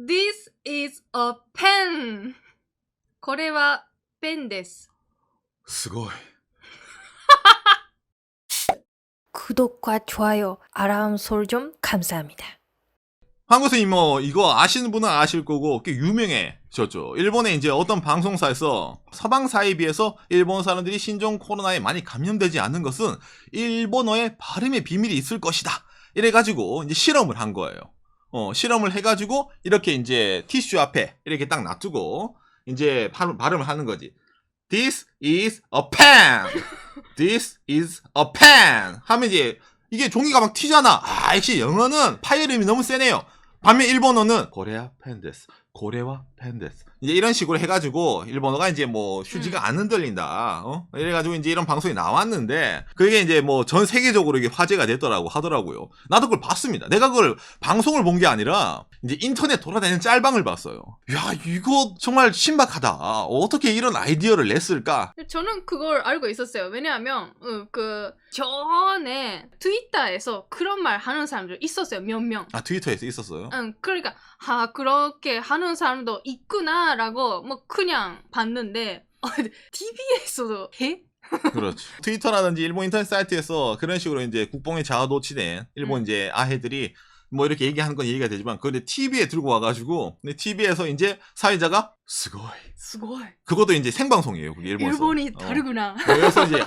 This is a pen. これはペンです。すごい. 구독과 좋아요, 알람 설정 감사합니다. 한국에서 뭐 이거 아시는 분은 아실 거고 꽤 유명해졌죠. 일본의 이제 어떤 방송사에서 서방사에 비해서 일본 사람들이 신종 코로나에 많이 감염되지 않는 것은 일본어의 발음의 비밀이 있을 것이다. 이래가지고 이제 실험을 한 거예요. 실험을 해가지고 이렇게 이제 티슈 앞에 이렇게 딱 놔두고 이제 발음을 하는 거지. This is a pen. This is a pen. 하면 이제 이게 종이가 막 튀잖아. 아, 역시 영어는 파열음이 너무 세네요. 반면 일본어는 고레와 펜데스, 고레와 펜데스. 이제 이런 식으로 해가지고 일본어가 이제 뭐 휴지가 안 흔들린다. 이래가지고 이제 이런 방송이 나왔는데 그게 이제 뭐 전 세계적으로 이게 화제가 됐더라고 하더라고요. 나도 그걸 봤습니다. 내가 그걸 방송을 본 게 아니라 이제 인터넷 돌아다니는 짤방을 봤어요. 야, 이거 정말 신박하다. 어떻게 이런 아이디어를 냈을까? 저는 그걸 알고 있었어요. 왜냐하면 그 전에 트위터에서 그런 말 하는 사람들 있었어요. 몇 명. 아, 트위터에서 있었어요? 응, 그러니까 그렇게 하는 사람도 있구나라고 뭐 그냥 봤는데 TV에서도 해? 그렇죠. 트위터라든지 일본 인터넷 사이트에서 그런 식으로 이제 국뽕에 자아도취된 일본 이제 아해들이 뭐 이렇게 얘기하는 건 얘기가 되지만 그런데 TV에 들고 와가지고 근데 TV에서 이제 사회자가 스고이 그것도 이제 생방송이에요. 그게 일본에서. 일본이 다르구나. 그래서 이제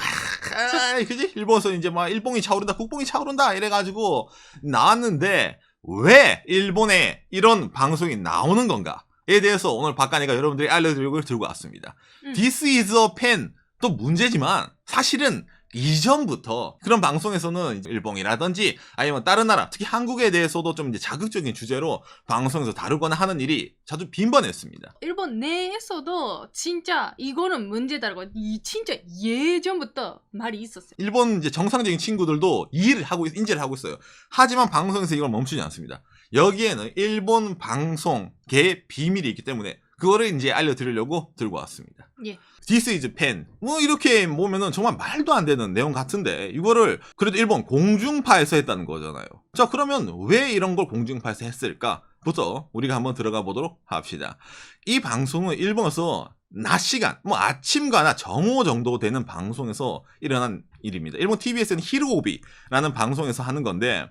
그지? 일본에서 이제 막 일봉이 차오른다, 국뽕이 차오른다 이래가지고 나왔는데 왜 일본에 이런 방송이 나오는 건가에 대해서 오늘 박간이가 여러분들이 알려드리고 들고 왔습니다. This is a pen 또 문제지만 사실은 이전부터 그런 방송에서는 일본이라든지 아니면 다른 나라 특히 한국에 대해서도 좀 이제 자극적인 주제로 방송에서 다루거나 하는 일이 자주 빈번했습니다. 일본 내에서도 진짜 이거는 문제다라고 진짜 예전부터 말이 있었어요. 일본 이제 정상적인 친구들도 인지를 하고 있어요. 하지만 방송에서 이걸 멈추지 않습니다. 여기에는 일본 방송계의 비밀이 있기 때문에 그거를 이제 알려드리려고 들고 왔습니다. 예. This is pen. 뭐 이렇게 보면은 정말 말도 안 되는 내용 같은데 이거를 그래도 일본 공중파에서 했다는 거잖아요. 자, 그러면 왜 이런 걸 공중파에서 했을까?부터 우리가 한번 들어가 보도록 합시다. 이 방송은 일본에서 낮 시간, 뭐 아침과나 정오 정도 되는 방송에서 일어난 일입니다. 일본 TBS는 히로오비라는 방송에서 하는 건데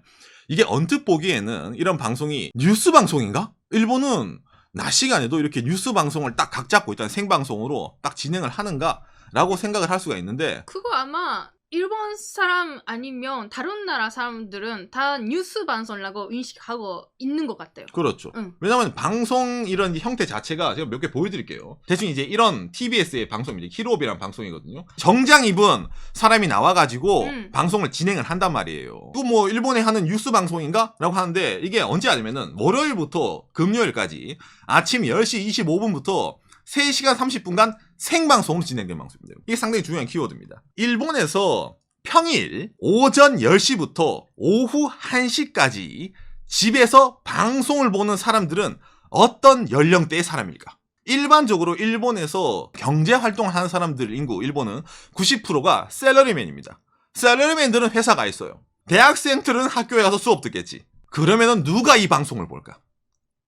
이게 언뜻 보기에는 이런 방송이 뉴스 방송인가? 일본은 낮 시간에도 이렇게 뉴스 방송을 딱 각 잡고 있다는 생방송으로 딱 진행을 하는가? 라고 생각을 할 수가 있는데 그거 아마 일본 사람 아니면 다른 나라 사람들은 다 뉴스 방송이라고 인식하고 있는 것 같아요. 그렇죠. 응. 왜냐면 방송 이런 형태 자체가 제가 몇 개 보여드릴게요. 대충 이제 이런 TBS의 방송입니다. 히로비라는 방송이거든요. 정장 입은 사람이 나와가지고 방송을 진행을 한단 말이에요. 그 뭐 일본에 하는 뉴스 방송인가? 라고 하는데 이게 언제 하냐면은 월요일부터 금요일까지 아침 10시 25분부터 3시간 30분간 생방송으로 진행된 방송입니다. 이게 상당히 중요한 키워드입니다. 일본에서 평일 오전 10시부터 오후 1시까지 집에서 방송을 보는 사람들은 어떤 연령대의 사람일까? 일반적으로 일본에서 경제 활동을 하는 사람들 인구 일본은 90%가 셀러리맨입니다. 셀러리맨들은 회사가 있어요. 대학생들은 학교에 가서 수업 듣겠지. 그러면은 누가 이 방송을 볼까?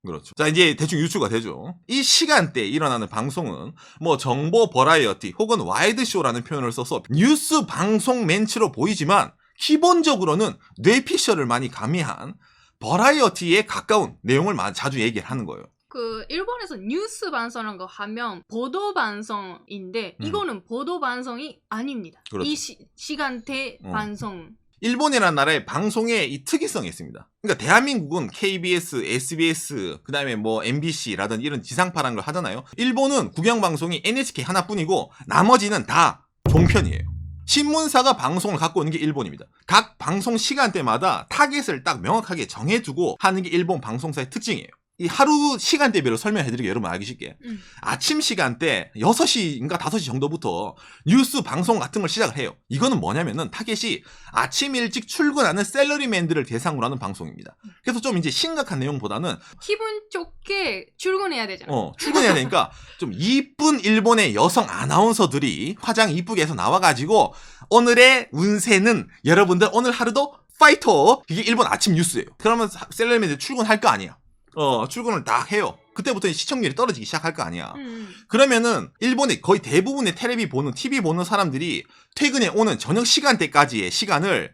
그렇죠. 자, 이제 대충 유추가 되죠. 이 시간대에 일어나는 방송은 뭐 정보 버라이어티 혹은 와이드쇼라는 표현을 써서 뉴스 방송 멘트로 보이지만 기본적으로는 뇌피셜을 많이 가미한 버라이어티에 가까운 내용을 자주 얘기를 하는 거예요. 그 일본에서 뉴스 방송이라는 거 하면 보도 방송인데 이거는 보도 방송이 아닙니다. 그렇죠. 이 시간대 방송. 일본이라는 나라의 방송의 이 특이성이 있습니다. 그러니까 대한민국은 KBS, SBS, 그 다음에 뭐 MBC라든 이런 지상파라는 걸 하잖아요. 일본은 국영방송이 NHK 하나뿐이고 나머지는 다 종편이에요. 신문사가 방송을 갖고 오는 게 일본입니다. 각 방송 시간대마다 타겟을 딱 명확하게 정해두고 하는 게 일본 방송사의 특징이에요. 이 하루 시간대별로 설명해드리게 여러분 알기 쉽게 아침 시간대 6시인가 5시 정도부터 뉴스 방송 같은 걸 시작을 해요. 이거는 뭐냐면은 타겟이 아침 일찍 출근하는 셀러리맨들을 대상으로 하는 방송입니다. 그래서 좀 이제 심각한 내용보다는 기분 좋게 출근해야 되잖아요. 출근해야 되니까 좀 이쁜 일본의 여성 아나운서들이 화장 이쁘게 해서 나와가지고 오늘의 운세는 여러분들 오늘 하루도 파이터. 이게 일본 아침 뉴스예요. 그러면 셀러리맨들 출근할 거 아니야. 출근을 다 해요. 그때부터 시청률이 떨어지기 시작할 거 아니야. 그러면은 일본의 거의 대부분의 텔레비 보는 TV 보는 사람들이 퇴근에 오는 저녁 시간대까지의 시간을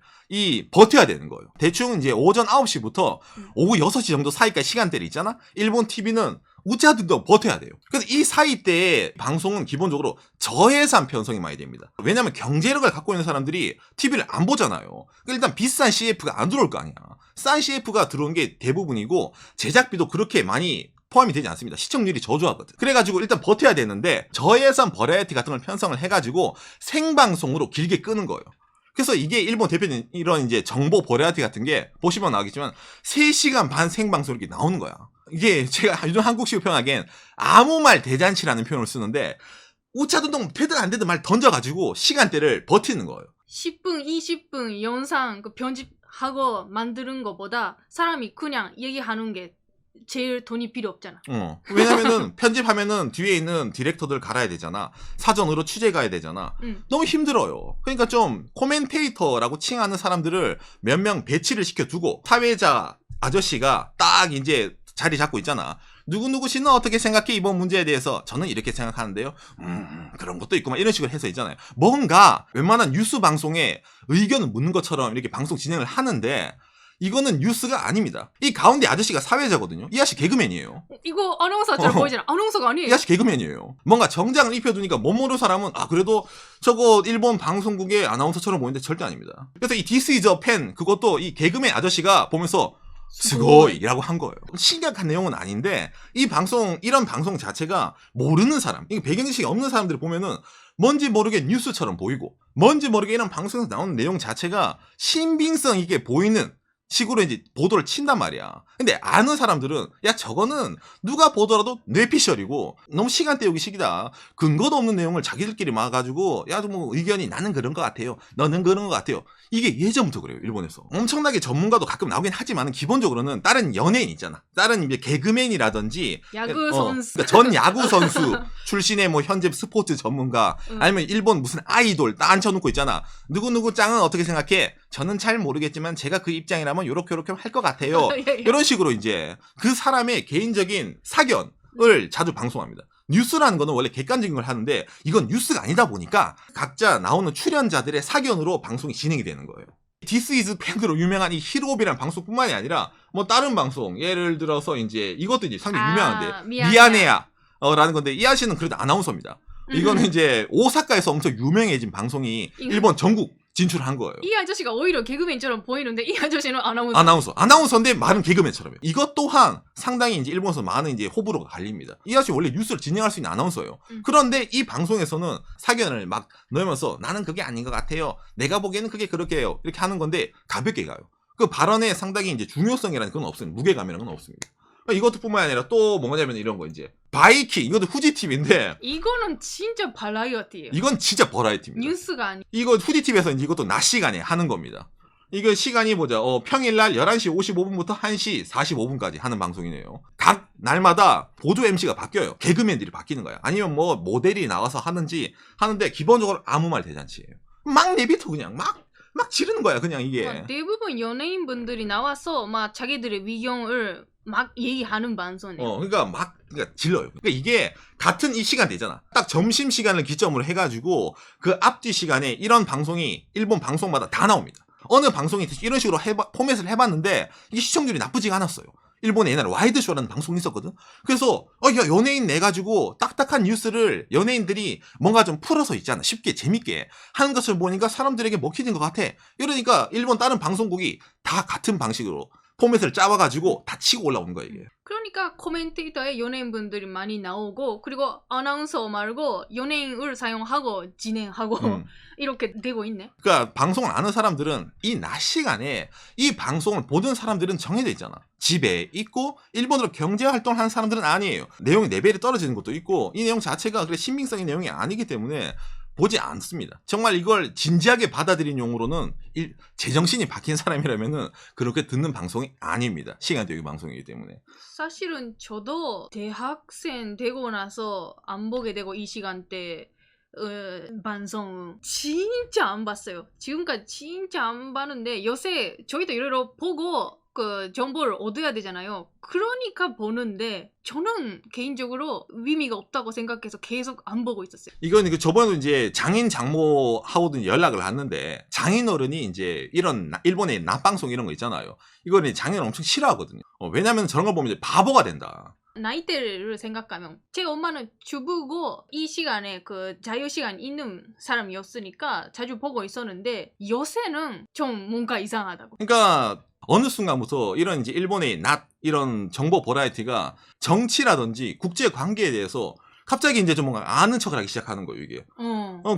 버텨야 되는 거예요. 대충 이제 오전 9시부터 오후 6시 정도 사이까지 시간대를 있잖아. 일본 TV는 어찌하든 버텨야 돼요. 그래서 이 사이 때의 방송은 기본적으로 저예산 편성이 많이 됩니다. 왜냐면 경제력을 갖고 있는 사람들이 TV를 안 보잖아요. 일단 비싼 CF가 안 들어올 거 아니야. 싼 CF가 들어온 게 대부분이고 제작비도 그렇게 많이 포함이 되지 않습니다. 시청률이 저조하거든. 그래가지고 일단 버텨야 되는데 저예산 버라이어티 같은 걸 편성을 해가지고 생방송으로 길게 끄는 거예요. 그래서 이게 일본 대표적인 이런 이제 정보 버라이어티 같은 게 보시면 나오겠지만 3시간 반 생방송 이렇게 나오는 거야. 이게 제가 요즘 한국식으로 표현하기엔 아무 말 대잔치라는 표현을 쓰는데 우차동동 되든 안 되든 말 던져가지고 시간대를 버티는 거예요. 10분, 20분 영상 편집하고 만드는 것보다 사람이 그냥 얘기하는 게 제일 돈이 필요 없잖아. 왜냐면은 편집하면은 뒤에 있는 디렉터들 갈아야 되잖아. 사전으로 취재 가야 되잖아. 너무 힘들어요. 그러니까 좀 코멘테이터라고 칭하는 사람들을 몇 명 배치를 시켜두고 사회자 아저씨가 딱 이제 자리 잡고 있잖아. 누구누구 씨는 어떻게 생각해? 이번 문제에 대해서 저는 이렇게 생각하는데요. 그런 것도 있고 막 이런 식으로 해서 있잖아요. 뭔가 웬만한 뉴스 방송에 의견을 묻는 것처럼 이렇게 방송 진행을 하는데 이거는 뉴스가 아닙니다. 이 가운데 아저씨가 사회자거든요. 이 아저씨 개그맨이에요. 이거 아나운서처럼 보이잖아. 아나운서가 아니에요. 이 아저씨 개그맨이에요. 뭔가 정장을 입혀두니까 못 모르는 사람은 그래도 저거 일본 방송국의 아나운서처럼 보이는데 절대 아닙니다. 그래서 이 This is a pen 그것도 이 개그맨 아저씨가 보면서 스고이라고 한 거예요. 심각한 내용은 아닌데 이 방송 이런 방송 자체가 모르는 사람, 이게 배경지식이 없는 사람들을 보면은 뭔지 모르게 뉴스처럼 보이고 뭔지 모르게 이런 방송에서 나오는 내용 자체가 신빙성 있게 보이는 식으로 이제 보도를 친단 말이야. 근데 아는 사람들은 야 저거는 누가 보더라도 뇌피셜이고 너무 시간 때우기식이다. 근거도 없는 내용을 자기들끼리 막아가지고 야 뭐 의견이 나는 그런 것 같아요. 너는 그런 것 같아요. 이게 예전부터 그래요. 일본에서. 엄청나게 전문가도 가끔 나오긴 하지만 기본적으로는 다른 연예인 있잖아. 다른 이제 개그맨이라든지 야구 선수. 그러니까 전 야구 선수 출신의 뭐 현재 스포츠 전문가 아니면 일본 무슨 아이돌 딱 앉혀놓고 있잖아. 누구누구 짱은 어떻게 생각해? 저는 잘 모르겠지만 제가 그 입장이라면 요렇게 할 것 같아요. 이런 식으로 이제 그 사람의 개인적인 사견을 자주 방송합니다. 뉴스라는 거는 원래 객관적인 걸 하는데 이건 뉴스가 아니다 보니까 각자 나오는 출연자들의 사견으로 방송이 진행이 되는 거예요. This is 팬으로 유명한 이 히로비라는 방송뿐만이 아니라 뭐 다른 방송 예를 들어서 이제 이것도 이제 상당히 유명한데 미안해야 라는 건데 이 아저씨는 그래도 아나운서입니다. 이거는 이제 오사카에서 엄청 유명해진 방송이 일본 전국 진출한 거예요. 이 아저씨가 오히려 개그맨처럼 보이는데 이 아저씨는 아나운서. 아나운서인데 말은 개그맨처럼요. 이것 또한 상당히 이제 일본에서 많은 이제 호불호가 갈립니다. 이 아저씨 원래 뉴스를 진행할 수 있는 아나운서예요. 그런데 이 방송에서는 사견을 막 넣으면서 나는 그게 아닌 것 같아요. 내가 보기에는 그게 그렇게 해요. 이렇게 하는 건데 가볍게 가요. 그 발언에 상당히 이제 중요성이라는 건 없습니다. 무게감이라는 건 없습니다. 이것도 뿐만 아니라 또 뭐냐면 이런 거 이제 바이킹 이것도 후지TV인데 이거는 진짜 버라이어티예요. 이건 진짜 버라이어티입니다. 뉴스가 아니. 이거 후지TV에서 이제 이것도 낮 시간에 하는 겁니다. 이거 시간이 보자. 평일날 11시 55분부터 1시 45분까지 하는 방송이네요. 각 날마다 보조 MC가 바뀌어요. 개그맨들이 바뀌는 거야. 아니면 뭐 모델이 나와서 하는지 하는데 기본적으로 아무 말 대잔치예요. 막 내비터 그냥 막 지르는 거야. 그냥 이게. 대부분 연예인분들이 나와서 막 자기들의 위경을 막 얘기하는 방송이에요. 그러니까 질러요. 그러니까 이게 같은 이 시간대잖아. 딱 점심 시간을 기점으로 해가지고 그 앞뒤 시간에 이런 방송이 일본 방송마다 다 나옵니다. 어느 방송이 이런 식으로 포맷을 해봤는데 이게 시청률이 나쁘지가 않았어요. 일본에 옛날에 와이드쇼라는 방송이 있었거든. 그래서 야 연예인 내가지고 딱딱한 뉴스를 연예인들이 뭔가 좀 풀어서 있잖아. 쉽게 재밌게 하는 것을 보니까 사람들에게 먹히는 것 같아. 이러니까 일본 다른 방송국이 다 같은 방식으로 포맷을 짜와가지고 다 치고 올라오는 거예요, 이게. 그러니까 코멘테이터에 연예인분들이 많이 나오고 그리고 아나운서 말고 연예인을 사용하고 진행하고 이렇게 되고 있네. 그러니까 방송을 아는 사람들은 이 낮 시간에 이 방송을 보던 사람들은 정해져 있잖아. 집에 있고 일본으로 경제활동을 하는 사람들은 아니에요. 내용이 레벨이 떨어지는 것도 있고 이 내용 자체가 그래 신빙성의 내용이 아니기 때문에 보지 않습니다. 정말 이걸 진지하게 받아들인 용으로는 제정신이 박힌 사람이라면은 그렇게 듣는 방송이 아닙니다. 시간대의 방송이기 때문에. 사실은 저도 대학생 되고 나서 안 보게 되고 이 시간대 방송 진짜 안 봤어요. 지금까지 진짜 안 봤는데 요새 저희도 이러러 보고 그 정보를 얻어야 되잖아요. 그러니까 보는데 저는 개인적으로 의미가 없다고 생각해서 계속 안 보고 있었어요. 이건 저번에도 이제 장인 장모하고도 연락을 했는데 장인 어른이 이제 이런 일본의 낮방송 이런 거 있잖아요. 이거는 장인은 엄청 싫어하거든요. 왜냐면 저런 걸 보면 이제 바보가 된다. 나이 때를 생각하면 제 엄마는 주부고 이 시간에 그 자유시간 있는 사람이었으니까 자주 보고 있었는데 요새는 좀 뭔가 이상하다고. 그러니까 어느 순간부터 이런 이제 일본의 이런 정보 버라이티가 정치라든지 국제 관계에 대해서 갑자기 이제 좀 뭔가 아는 척을 하기 시작하는 거예요, 이게.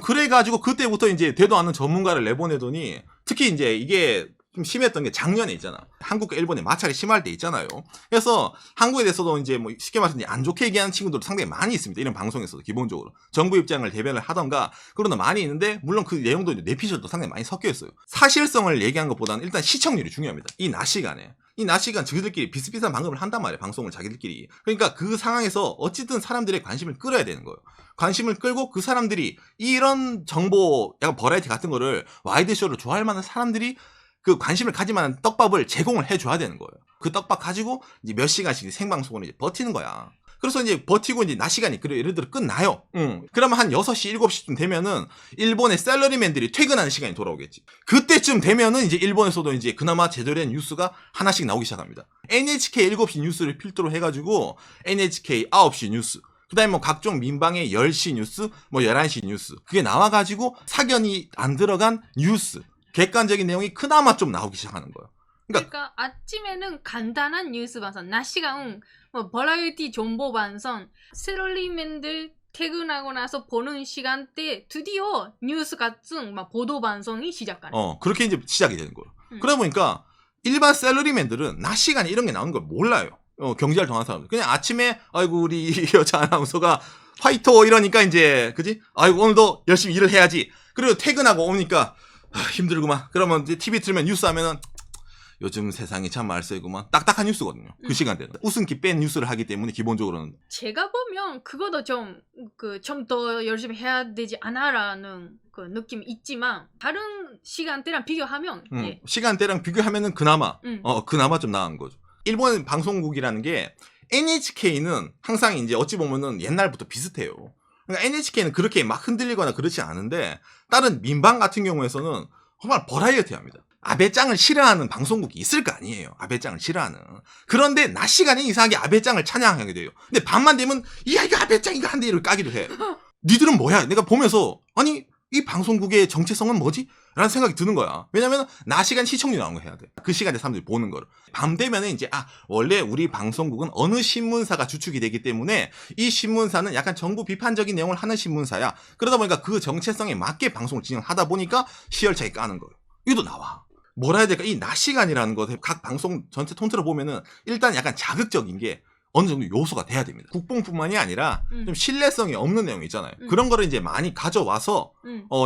그래가지고 그때부터 이제 되도 않는 전문가를 내보내더니 특히 이제 이게 좀 심했던 게 작년에 있잖아. 한국과 일본의 마찰이 심할 때 있잖아요. 그래서 한국에 대해서도 이제 뭐 쉽게 말해서 안 좋게 얘기하는 친구들도 상당히 많이 있습니다. 이런 방송에서도 기본적으로. 정부 입장을 대변을 하던가 그런 거 많이 있는데 물론 그 내용도 내피셜도 상당히 많이 섞여 있어요. 사실성을 얘기한 것보다는 일단 시청률이 중요합니다. 이 낮 시간에. 이 낮 시간 저희들끼리 비슷비슷한 방송을 한단 말이에요. 방송을 자기들끼리. 그러니까 그 상황에서 어쨌든 사람들의 관심을 끌어야 되는 거예요. 관심을 끌고 그 사람들이 이런 정보 약간 버라이티 같은 거를 와이드쇼를 좋아할 만한 사람들이 그 관심을 가질 만한 떡밥을 제공을 해줘야 되는 거예요. 그 떡밥 가지고 이제 몇 시간씩 생방송으로 이제 버티는 거야. 그래서 이제 버티고 이제 낮 시간이 예를 들어 끝나요. 그러면 한 6시, 7시쯤 되면은 일본의 셀러리맨들이 퇴근하는 시간이 돌아오겠지. 그때쯤 되면은 이제 일본에서도 이제 그나마 제대로 된 뉴스가 하나씩 나오기 시작합니다. NHK 7시 뉴스를 필두로 해가지고 NHK 9시 뉴스. 그 다음에 뭐 각종 민방의 10시 뉴스, 뭐 11시 뉴스. 그게 나와가지고 사견이 안 들어간 뉴스. 객관적인 내용이 그나마 좀 나오기 시작하는 거예요. 그러니까 아침에는 간단한 뉴스 방송, 낮 시간은 뭐 버라이어티 정보 방송, 셀러리맨들 퇴근하고 나서 보는 시간대 드디어 뉴스 같은 막 보도 방송이 시작하는. 그렇게 이제 시작이 되는 거예요. 그러다 보니까 일반 셀러리맨들은 낮 시간에 이런 게 나오는 걸 몰라요. 경제를 정한 사람들. 그냥 아침에 아이고 우리 여자 아나운서가 화이터 이러니까 이제 그지? 아이고 오늘도 열심히 일을 해야지. 그리고 퇴근하고 오니까 힘들구만. 그러면 이제 TV 틀면 뉴스 하면은 요즘 세상이 참 말세구만. 딱딱한 뉴스거든요. 그 시간대는. 웃음기 뺀 뉴스를 하기 때문에 기본적으로는. 제가 보면 그것도 좀 더 열심히 해야 되지 않아라는 그 느낌이 있지만 다른 시간대랑 비교하면 예. 시간대랑 비교하면은 그나마 그나마 좀 나은 거죠. 일본 방송국이라는 게 NHK는 항상 이제 어찌 보면은 옛날부터 비슷해요. 그러니까 NHK는 그렇게 막 흔들리거나 그렇지 않은데 다른 민방 같은 경우에서는 정말 버라이어티합니다. 아베짱을 싫어하는 방송국이 있을 거 아니에요. 아베짱을 싫어하는. 그런데 낮 시간에 이상하게 아베짱을 찬양하게 돼요. 근데 밤만 되면 이야 이거 아베짱이가 한데 이를 까기도 해. 니들은 뭐야? 내가 보면서 아니 이 방송국의 정체성은 뭐지? 라는 생각이 드는 거야. 왜냐면 낮 시간 시청률 나오는 거 해야 돼. 그 시간에 사람들이 보는 거를. 밤 되면은 이제 원래 우리 방송국은 어느 신문사가 주축이 되기 때문에 이 신문사는 약간 정부 비판적인 내용을 하는 신문사야. 그러다 보니까 그 정체성에 맞게 방송을 진행하다 보니까 시열차게 까는 거예요. 이것도 나와. 뭐라 해야 될까? 이 낮 시간이라는 것, 각 방송 전체 통틀어 보면은 일단 약간 자극적인 게 어느 정도 요소가 돼야 됩니다. 국뽕뿐만이 아니라 좀 신뢰성이 없는 내용이 있잖아요. 그런 거를 이제 많이 가져와서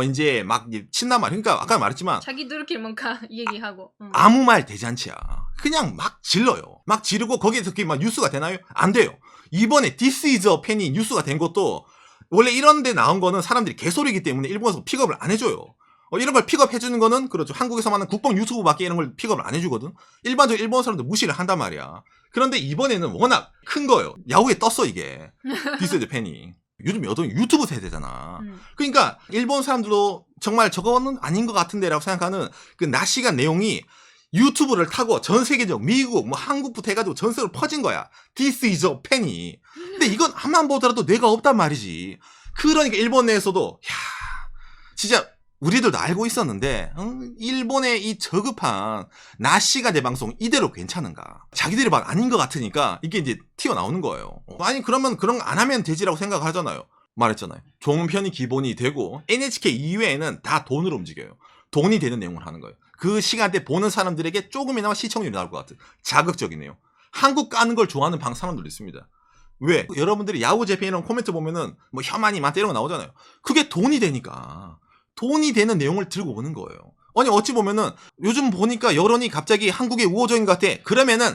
이제 막 친나말. 그러니까 아까 말했지만 자기들끼리 뭔가 얘기하고 아무 말 대잔치야. 그냥 막 질러요. 막 지르고 거기에서 그게 막 뉴스가 되나요? 안 돼요. 이번에 This is a 팬이 뉴스가 된 것도 원래 이런 데 나온 거는 사람들이 개소리이기 때문에 일본에서 픽업을 안 해줘요. 이런 걸 픽업해주는 거는 그렇죠. 한국에서만 하는 국뽕 유튜브밖에 이런 걸 픽업을 안 해주거든. 일반적으로 일본 사람들 무시를 한단 말이야. 그런데 이번에는 워낙 큰 거예요. 야후에 떴어 이게. 디스드 팬이. 요즘 여동이 유튜브 세대잖아. 그러니까 일본 사람들도 정말 저거는 아닌 것 같은데라고 생각하는 그 낮 시간 내용이 유튜브를 타고 전 세계적 미국 뭐 한국부터 해가지고 전 세계로 퍼진 거야. This is a 팬이. 근데 이건 한만 보더라도 뇌가 없단 말이지. 그러니까 일본 내에서도 진짜 우리들도 알고 있었는데 일본의 이 저급한 낮 시간대 방송 이대로 괜찮은가? 자기들이 막 아닌 것 같으니까 이게 이제 튀어나오는 거예요. 아니 그러면 그런 거 안 하면 되지라고 생각하잖아요. 말했잖아요. 좋은 편이 기본이 되고 NHK 이외에는 다 돈으로 움직여요. 돈이 되는 내용을 하는 거예요. 그 시간대 보는 사람들에게 조금이나마 시청률이 나올 것 같은 자극적이네요. 한국 까는 걸 좋아하는 사람들도 있습니다. 왜? 여러분들이 야후 재팬 이런 코멘트 보면은 뭐 혐한이 많다 이런 거 나오잖아요. 그게 돈이 되니까. 돈이 되는 내용을 들고 오는 거예요. 아니 어찌 보면은 요즘 보니까 여론이 갑자기 한국의 우호적인 것 같아. 그러면은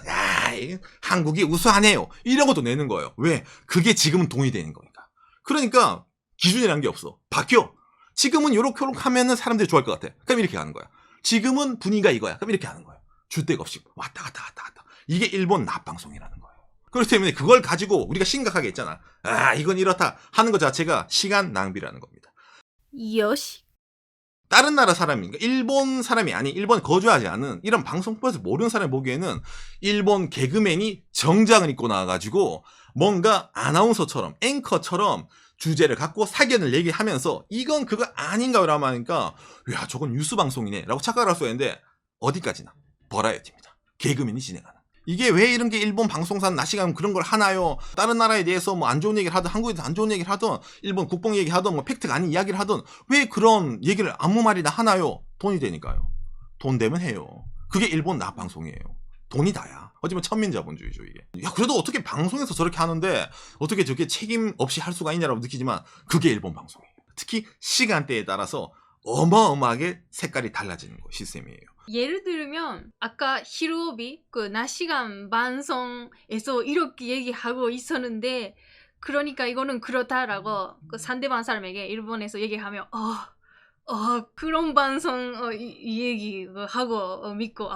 한국이 우수하네요. 이런 것도 내는 거예요. 왜? 그게 지금은 돈이 되는 거니까. 그러니까 기준이라는 게 없어. 바뀌어. 지금은 요렇게 하면은 사람들이 좋아할 것 같아. 그럼 이렇게 하는 거야. 지금은 분위기가 이거야. 그럼 이렇게 하는 거야. 주택 없이 왔다 갔다 왔다 갔다. 이게 일본 낮방송이라는 거예요. 그렇기 때문에 그걸 가지고 우리가 심각하게 했잖아. 아, 이건 이렇다 하는 것 자체가 시간 낭비라는 겁니다. 요시. 다른 나라 사람이, 그러니까 일본 사람이 아닌 일본에 거주하지 않은 이런 방송법에서 모르는 사람이 보기에는 일본 개그맨이 정장을 입고 나와가지고 뭔가 아나운서처럼 앵커처럼 주제를 갖고 사견을 얘기하면서 이건 그거 아닌가 라고 하니까 야 저건 뉴스 방송이네 라고 착각을 할 수 있는데 어디까지나 버라이어티입니다. 개그맨이 진행하는. 이게 왜 이런 게 일본 방송사는 낮 시간 그런 걸 하나요? 다른 나라에 대해서 뭐 안 좋은 얘기를 하든 한국에 대해서 안 좋은 얘기를 하든 일본 국뽕 얘기 하든 뭐 팩트가 아닌 이야기를 하든 왜 그런 얘기를 아무 말이나 하나요? 돈이 되니까요. 돈 되면 해요. 그게 일본 낮 방송이에요. 돈이 다야. 어쩌면 천민자본주의죠 이게. 야 그래도 어떻게 방송에서 저렇게 하는데 어떻게 저렇게 책임 없이 할 수가 있냐라고 느끼지만 그게 일본 방송이에요. 특히 시간대에 따라서 어마어마하게 색깔이 달라지는 거 시스템이에요. 예를 들면 아까 히로비 그 낮 시간 방송에서 이렇게 얘기하고 있었는데 그러니까 이거는 그렇다라고 그 상대방 사람에게 일본에서 얘기하면 그런 방송 이 얘기 하고 믿고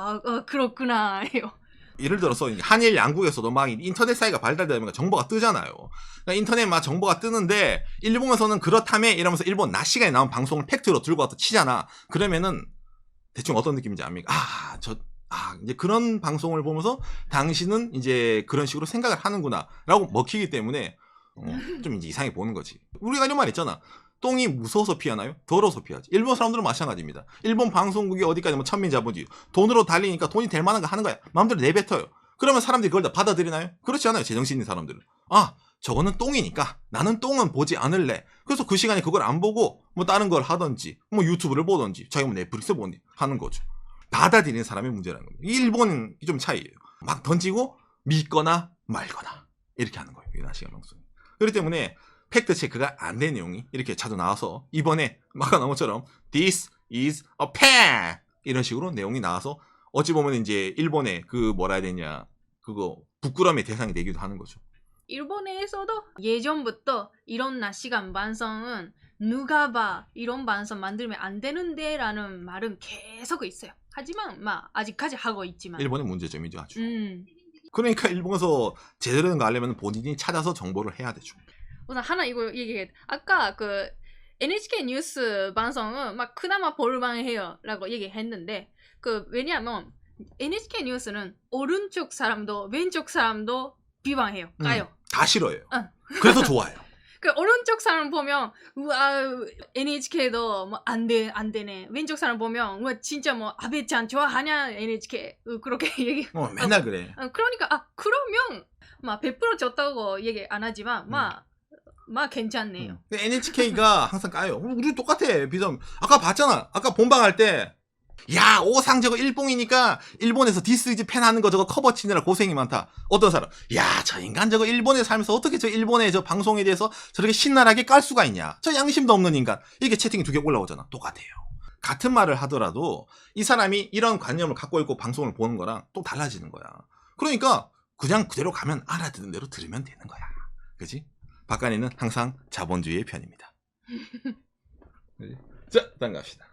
그렇구나 해요. 예를 들어서 한일 양국에서도 막 인터넷 사이가 발달되면 정보가 뜨잖아요. 그러니까 인터넷 막 정보가 뜨는데 일본에서는 그렇다며 이러면서 일본 낮 시간에 나온 방송을 팩트로 들고 와서 치잖아. 그러면은 대충 어떤 느낌인지 압니까? 이제 그런 방송을 보면서 당신은 이제 그런 식으로 생각을 하는구나 라고 먹히기 때문에 좀 이제 이상해 보는 거지. 우리가 이런 말 있잖아. 똥이 무서워서 피하나요? 더러워서 피하지. 일본 사람들은 마찬가지입니다. 일본 방송국이 어디까지 뭐 천민자본주의 돈으로 달리니까 돈이 될 만한 거 하는 거야. 마음대로 내뱉어요. 그러면 사람들이 그걸 다 받아들이나요? 그렇지 않아요. 제정신인 사람들은. 저거는 똥이니까 나는 똥은 보지 않을래. 그래서 그 시간에 그걸 안 보고 뭐 다른 걸 하든지 뭐 유튜브를 보든지 자기가 뭐 넷플릭스 보든지 하는 거죠. 받아들이는 사람의 문제라는 겁니다. 일본이 좀 차이예요. 막 던지고 믿거나 말거나 이렇게 하는 거예요. 이 낮시간 방송. 그렇기 때문에 팩트 체크가 안 된 내용이 이렇게 자주 나와서 이번에 마가 나온 것처럼 This is a pen 이런 식으로 내용이 나와서 어찌 보면 이제 일본의 그 뭐라 해야 되냐 그거 부끄러움의 대상이 되기도 하는 거죠. 일본에서도 예전부터 이런 낮 시간 방송은 누가 봐 이런 방송 만들면 안 되는데 라는 말은 계속 있어요. 하지만 아직까지 하고 있지만 일본의 문제점이죠 아주. 그러니까 일본에서 제대로 된 거 하려면 본인이 찾아서 정보를 해야 되죠. 우선 하나 이거 얘기해. 아까 그 NHK 뉴스 방송은 그나마 볼만해요 라고 얘기했는데 왜냐하면 NHK 뉴스는 오른쪽 사람도 왼쪽 사람도 비방해요. 까요. 다 싫어해요. 그래서 좋아요. 그 오른쪽 사람 보면 우와 NHK도 안 되네. 왼쪽 사람 보면 우와 진짜 아베짱 좋아하냐 NHK 그렇게 얘기. 맨날 그래. 그러니까 그러면 100% 졌다고 얘기 안 하지만 괜찮네요. NHK가 항상 까요. 우리 똑같아. 비전. 아까 봤잖아. 아까 본방할 때. 야 오상 저거 일봉이니까 일본에서 디스이즈 팬 하는 거 저거 커버 치느라 고생이 많다. 어떤 사람 야 저 인간 저거 일본에 살면서 어떻게 저 일본의 저 방송에 대해서 저렇게 신랄하게 깔 수가 있냐. 저 양심도 없는 인간. 이게 채팅이 2개 올라오잖아. 똑같아요. 같은 말을 하더라도 이 사람이 이런 관념을 갖고 있고 방송을 보는 거랑 또 달라지는 거야. 그러니까 그냥 그대로 가면 알아듣는 대로 들으면 되는 거야. 그치? 박간이는 항상 자본주의의 편입니다. 자, 다음 갑시다.